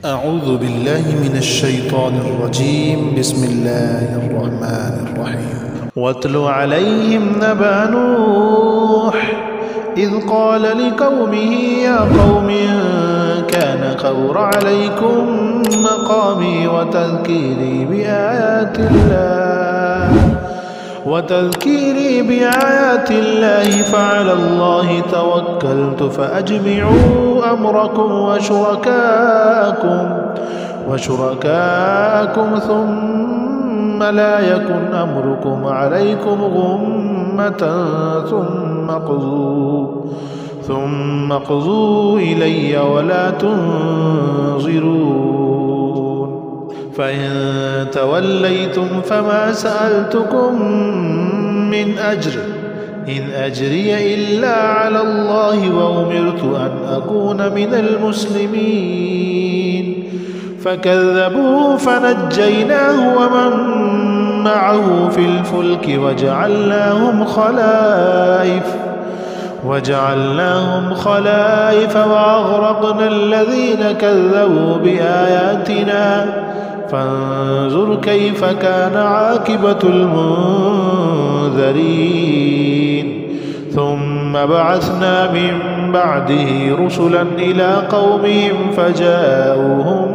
أعوذ بالله من الشيطان الرجيم. بسم الله الرحمن الرحيم. واتل عليهم نبأ نوح إذ قال لقومه يا قوم إن كان كبر عليكم مقامي وتذكيري بآيات الله فعلى الله توكلت فأجمعوا أمركم وشركاءكم ثم لا يكن أمركم عليكم غمة ثم اقضوا إلي ولا تنظرون. فإن توليتم فما سألتكم من أجر إن أجري إلا على الله وأمرت أن أكون من المسلمين. فكذبوه فنجيناه ومن معه في الفلك وجعلناهم خلائف وأغرقنا الذين كذبوا بآياتنا فانظر كيف كان عاقبة المنذرين. ثم بعثنا من بعده رسلا إلى قومهم فجاءوهم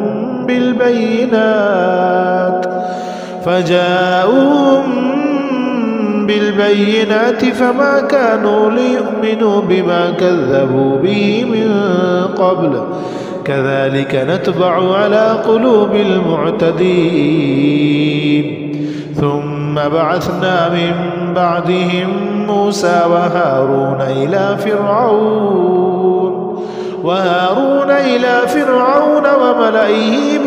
بالبينات فما كانوا ليؤمنوا بما كذبوا به من قبل كذلك نتبع على قلوب المعتدين. ثم بعثنا من بعدهم موسى وهارون إلى فرعون وملئه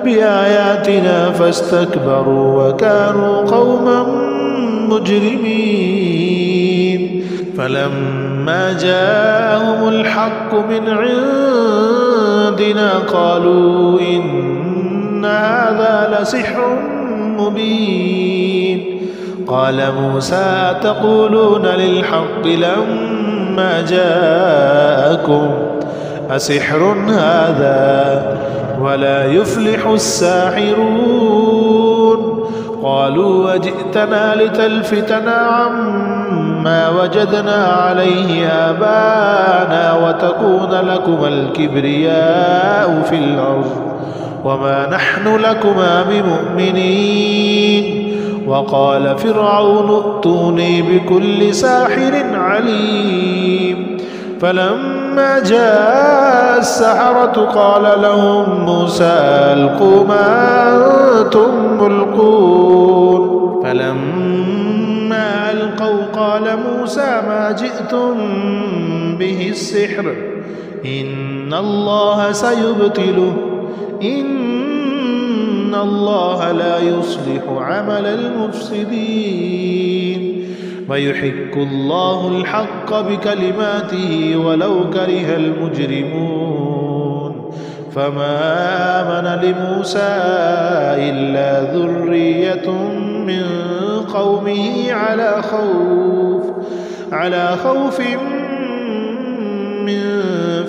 بآياتنا فاستكبروا وكانوا قوما مجرمين. فلما جاءهم الحق من عندنا قالوا إن هذا لسحر مبين. قال موسى تقولون للحق لما جاءكم أسحر هذا ولا يفلح الساحرون. قالوا وجئتنا لتلفتنا عما وجدنا عليه آباءنا وتكون لكما الكبرياء في الأرض وما نحن لكما بمؤمنين. وقال فرعون ائتوني بكل ساحر عليم. فلما جاء السحرة قال لهم موسى ألقوا ما أنتم ملقون. فلما ألقوا قال موسى ما جئتم به السحر إن الله سيبطله إن الله لا يصلح عمل المفسدين ويحق الله الحق بكلماته ولو كره المجرمون. فما آمن لموسى إلا ذرية من قومه على خوف من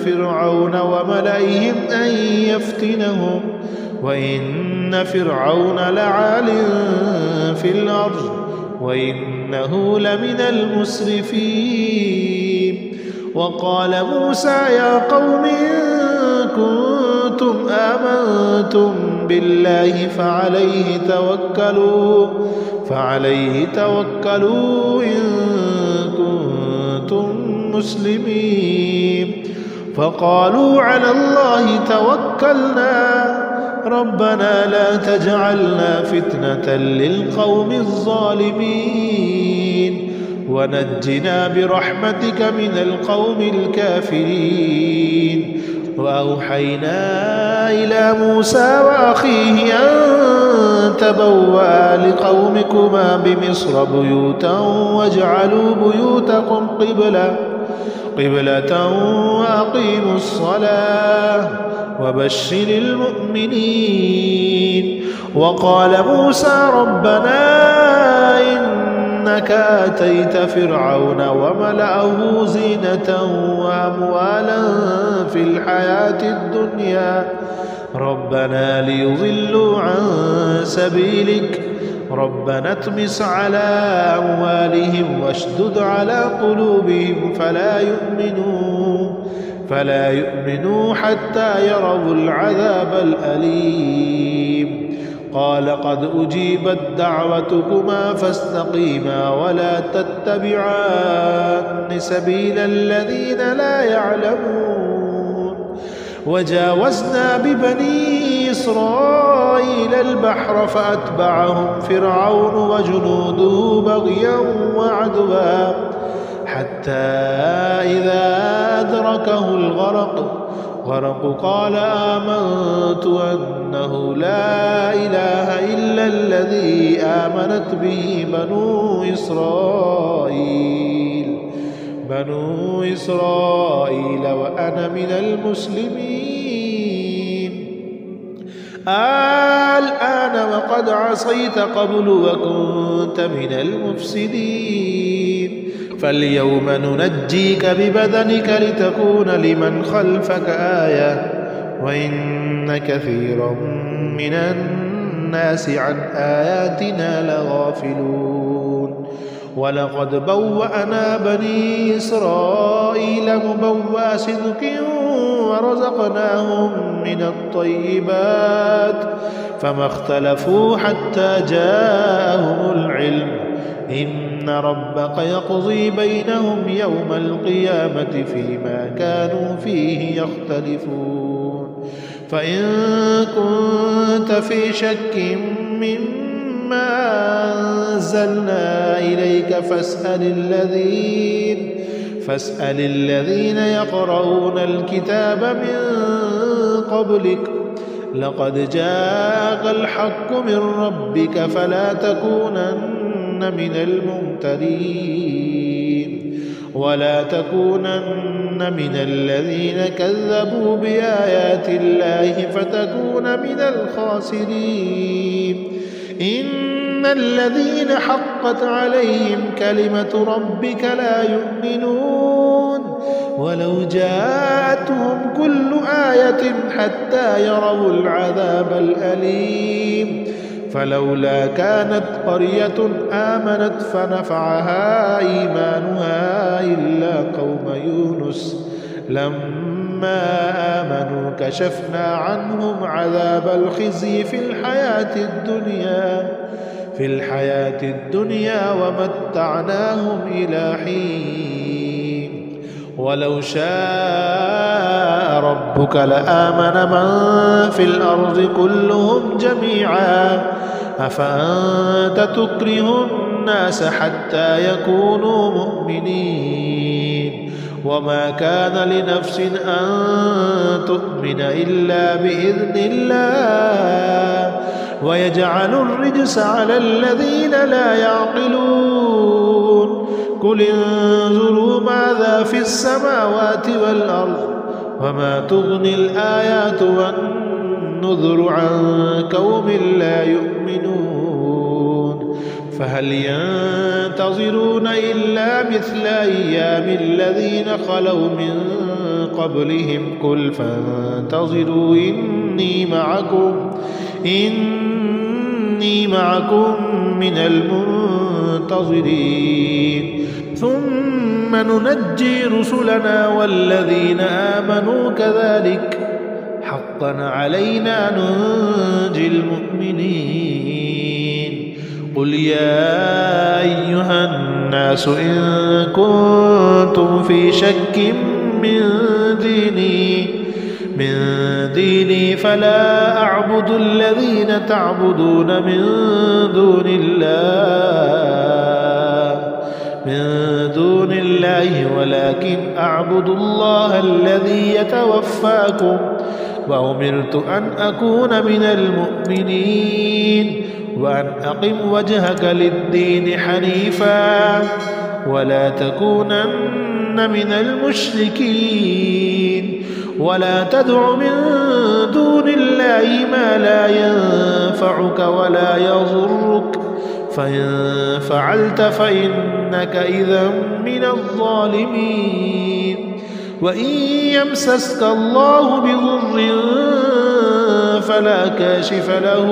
فرعون وملئهم أن يفتنهم وإن فرعون لعال في الأرض وإنه لمن المسرفين. وقال موسى يا قوم إن كنتم آمنتم بالله فعليه توكلوا إن كنتم مسلمين. فقالوا على الله توكلنا ربنا لا تجعلنا فتنة للقوم الظالمين ونجنا برحمتك من القوم الكافرين. وأوحينا إلى موسى وأخيه أن تبوأ لقومكما بمصر بيوتا واجعلوا بيوتكم قبلة وأقيموا الصلاة وبشر المؤمنين. وقال موسى ربنا إن إنك آتيت فرعون وملأه زينة وأموالا في الحياة الدنيا ربنا ليضلوا عن سبيلك ربنا اطمس على أموالهم واشدد على قلوبهم فلا يؤمنوا حتى يروا العذاب الأليم قال قد أجيبت دعوتكما فاستقيما ولا تتبعان سبيل الذين لا يعلمون وجاوزنا ببني إسرائيل البحر فأتبعهم فرعون وجنوده بغيا وعدوا حتى إذا أدركه الغرق قال آمنت أنه لا إله إلا الذي آمنت به بنو إسرائيل وأنا من المسلمين الآن وقد عصيت قبل وكنت من المفسدين فاليوم ننجيك ببدنك لتكون لمن خلفك آية وإن كثيرا من الناس عن آياتنا لغافلون ولقد بوأنا بني إسرائيل مبوأ صدق ورزقناهم من الطيبات فما اختلفوا حتى جاءهم العلم إن ربك يقضي بينهم يوم القيامة فيما كانوا فيه يختلفون فإن كنت في شك مما أنزلنا إليك فاسأل الذين يقرؤون الكتاب من قبلك لقد جاءك الحق من ربك فلا تكونن من الممترين ولا تكونن من الذين كذبوا بآيات الله فتكون من الخاسرين إن الذين حقت عليهم كلمة ربك لا يؤمنون ولو جاءتهم كل آية حتى يروا العذاب الأليم فلولا كانت قرية آمنت فنفعها إيمانها إلا قوم يونس لما آمنوا كشفنا عنهم عذاب الخزي في الحياة الدنيا ومتعناهم إلى حين ولو شاء ربك لآمن من في الأرض كلهم جميعا أفأنت تكره الناس حتى يكونوا مؤمنين وما كان لنفس أن تؤمن إلا بإذن الله ويجعل الرجس على الذين لا يعقلون قل انظروا ماذا في السماوات والأرض وما تغني الآيات والنذر عن قوم لا يؤمنون فهل ينتظرون إلا مثل أيام الذين خلوا من قبلهم قل فانتظروا إني معكم من المنتظرين ثم ننجي رسلنا والذين آمنوا كذلك حقا علينا ننجي المؤمنين قل يا أيها الناس إن كنتم في شك من ديني فلا أعبد الذين تعبدون من دون الله ولكن أعبد الله الذي يتوفاكم وأمرت أن أكون من المؤمنين وأن أقم وجهك للدين حنيفا ولا تكونن من المشركين ولا تدع من دون الله ما لا ينفعك ولا يضرك فإن فعلت فإنك إذا من الظالمين وإن يمسسك الله بضر فلا كاشف له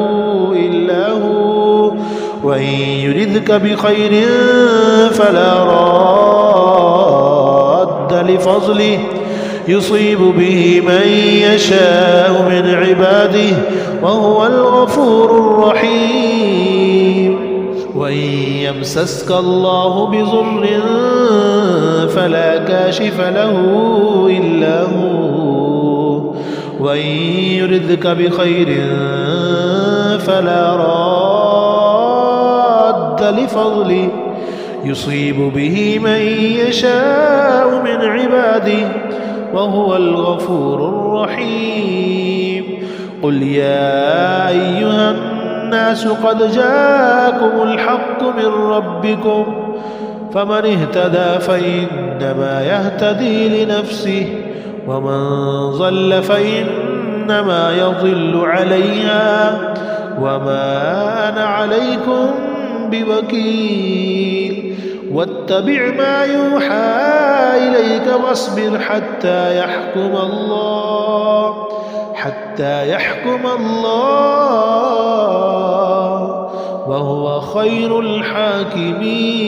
إلا هو وإن يردك بخير فلا راد لفضله يصيب به من يشاء من عباده وهو الغفور الرحيم وإن يمسسك الله بضر فلا كاشف له إلا هو وإن يردك بخير فلا راد لفضله يصيب به من يشاء من عباده وهو الغفور الرحيم قل يا أيها الناس قد جاءكم الحق من ربكم فمن اهتدى فإنما يهتدي لنفسه ومن ضل فإنما يضل عليها وما أنا عليكم بوكيل واتبع ما يوحى إليك واصبر حتى يحكم الله وهو خير الحاكمين.